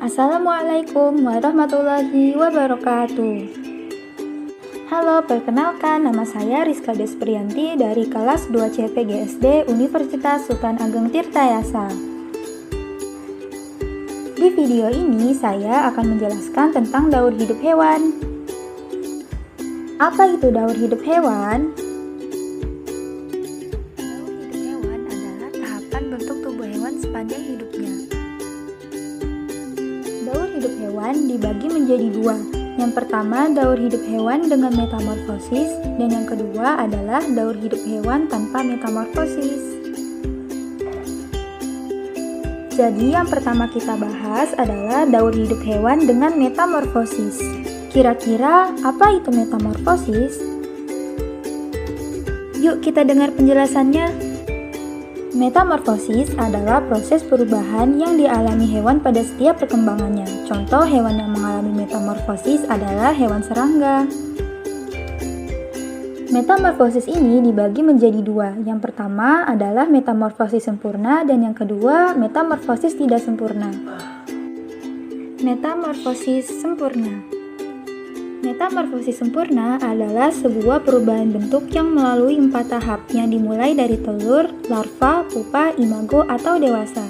Assalamualaikum warahmatullahi wabarakatuh. Halo, perkenalkan nama saya Rizka Desprianti dari kelas 2 CPGSD Universitas Sultan Ageng Tirtayasa. Di video ini saya akan menjelaskan tentang daur hidup hewan. Apa itu daur hidup hewan? Daur hidup hewan adalah tahapan bentuk tubuh hewan sepanjang hidupnya. Daur hidup hewan dibagi menjadi dua. Yang pertama, daur hidup hewan dengan metamorfosis, dan yang kedua adalah daur hidup hewan tanpa metamorfosis. Jadi yang pertama kita bahas adalah daur hidup hewan dengan metamorfosis. Kira-kira apa itu metamorfosis? Yuk kita dengar penjelasannya. Metamorfosis adalah proses perubahan yang dialami hewan pada setiap perkembangannya. Contoh hewan yang mengalami metamorfosis adalah hewan serangga. Metamorfosis ini dibagi menjadi dua. Yang pertama adalah metamorfosis sempurna dan yang kedua metamorfosis tidak sempurna. Metamorfosis sempurna. Metamorfosis sempurna adalah sebuah perubahan bentuk yang melalui 4 tahap yang dimulai dari telur, larva, pupa, imago, atau dewasa.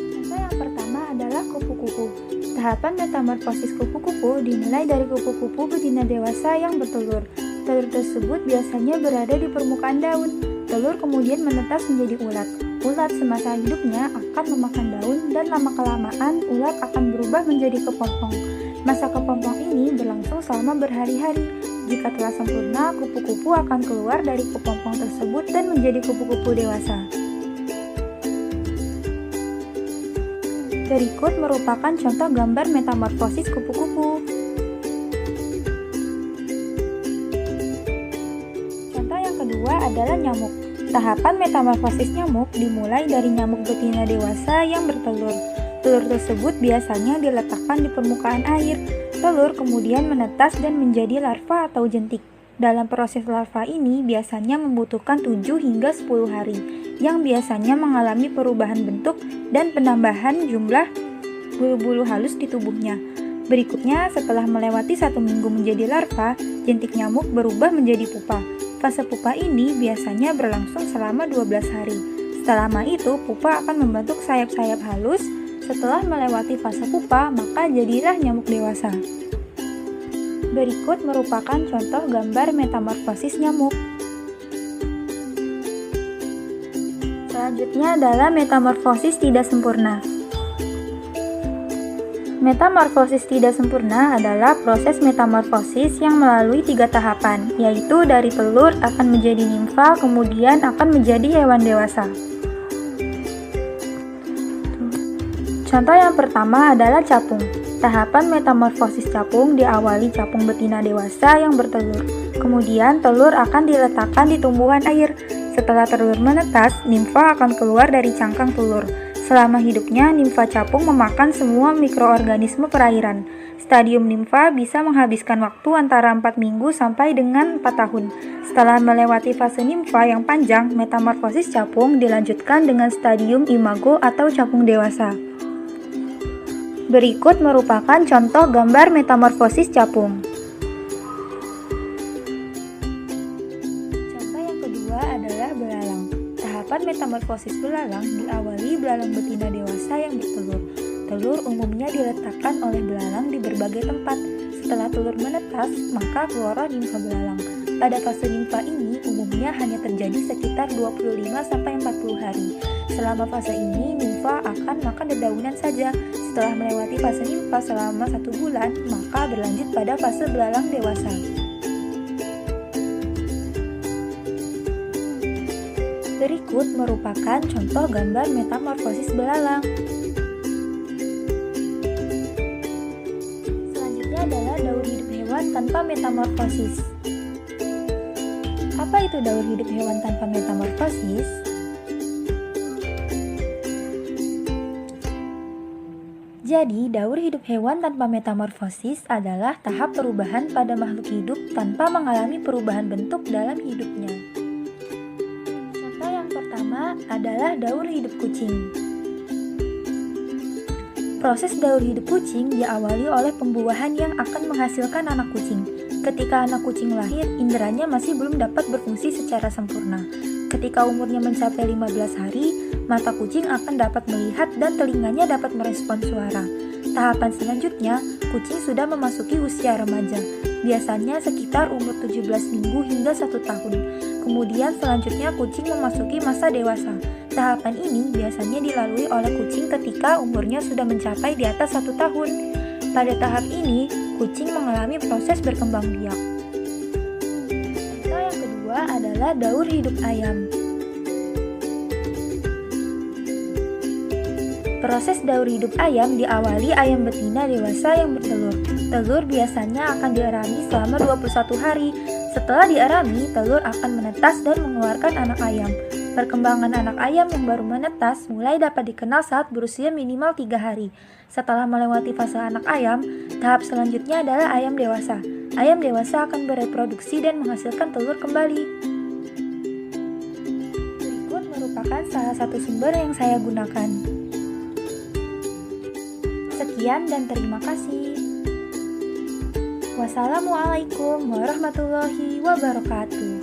Contoh yang pertama adalah kupu-kupu. Tahapan metamorfosis kupu-kupu dimulai dari kupu-kupu betina dewasa yang bertelur. Telur tersebut biasanya berada di permukaan daun. Telur kemudian menetas menjadi ulat. Ulat semasa hidupnya akan memakan daun dan lama-kelamaan ulat akan berubah menjadi kepompong. Masa kepompong ini berlangsung selama berhari-hari. Jika telah sempurna, kupu-kupu akan keluar dari kepompong tersebut dan menjadi kupu-kupu dewasa. Berikut merupakan contoh gambar metamorfosis kupu-kupu. Contoh yang kedua adalah nyamuk. Tahapan metamorfosis nyamuk dimulai dari nyamuk betina dewasa yang bertelur. Telur tersebut biasanya diletakkan di permukaan air. Telur kemudian menetas dan menjadi larva atau jentik. Dalam proses larva ini biasanya membutuhkan 7 hingga 10 hari, yang biasanya mengalami perubahan bentuk dan penambahan jumlah bulu-bulu halus di tubuhnya. Berikutnya, setelah melewati 1 minggu menjadi larva, jentik nyamuk berubah menjadi pupa. Fase pupa ini biasanya berlangsung selama 12 hari. Selama itu, pupa akan membentuk sayap-sayap halus. Setelah melewati fase pupa, maka jadilah nyamuk dewasa. Berikut merupakan contoh gambar metamorfosis nyamuk. Selanjutnya adalah metamorfosis tidak sempurna. Metamorfosis tidak sempurna adalah proses metamorfosis yang melalui 3 tahapan, yaitu dari telur akan menjadi nimfa, kemudian akan menjadi hewan dewasa. Contoh yang pertama adalah capung. Tahapan metamorfosis capung diawali capung betina dewasa yang bertelur. Kemudian telur akan diletakkan di tumbuhan air. Setelah telur menetas, nimfa akan keluar dari cangkang telur. Selama hidupnya, nimfa capung memakan semua mikroorganisme perairan. Stadium nimfa bisa menghabiskan waktu antara 4 minggu sampai dengan 4 tahun. Setelah melewati fase nimfa yang panjang, metamorfosis capung dilanjutkan dengan stadium imago atau capung dewasa. Berikut merupakan contoh gambar metamorfosis capung. Contoh yang kedua adalah belalang. Tahapan metamorfosis belalang diawali belalang betina dewasa yang bertelur. Telur umumnya diletakkan oleh belalang di berbagai tempat. Setelah telur menetas, maka keluarlah nimfa belalang. Pada fase nimfa ini umumnya hanya terjadi sekitar 25-40 hari. Selama fase ini, nimfa akan makan dedaunan saja. Setelah melewati fase nimfa selama 1 bulan, maka berlanjut pada fase belalang dewasa. Berikut merupakan contoh gambar metamorfosis belalang. Selanjutnya adalah daur hidup hewan tanpa metamorfosis. Apa itu daur hidup hewan tanpa metamorfosis? Jadi, daur hidup hewan tanpa metamorfosis adalah tahap perubahan pada makhluk hidup tanpa mengalami perubahan bentuk dalam hidupnya. Contoh yang pertama adalah daur hidup kucing. Proses daur hidup kucing diawali oleh pembuahan yang akan menghasilkan anak kucing. Ketika anak kucing lahir, inderanya masih belum dapat berfungsi secara sempurna. Ketika umurnya mencapai 15 hari, mata kucing akan dapat melihat dan telinganya dapat merespons suara. Tahapan selanjutnya, kucing sudah memasuki usia remaja, biasanya sekitar umur 17 minggu hingga 1 tahun. Kemudian selanjutnya kucing memasuki masa dewasa. Tahapan ini biasanya dilalui oleh kucing ketika umurnya sudah mencapai di atas 1 tahun. Pada tahap ini, kucing mengalami proses berkembang biak. Contoh yang kedua adalah daur hidup ayam. Proses daur hidup ayam diawali ayam betina dewasa yang bertelur. Telur biasanya akan diarami selama 21 hari. Setelah diarami, telur akan menetas dan mengeluarkan anak ayam. Perkembangan anak ayam yang baru menetas mulai dapat dikenal saat berusia minimal 3 hari. Setelah melewati fase anak ayam, tahap selanjutnya adalah ayam dewasa. Ayam dewasa akan bereproduksi dan menghasilkan telur kembali. Berikut merupakan salah satu sumber yang saya gunakan. Sekian dan terima kasih. Wassalamualaikum warahmatullahi wabarakatuh.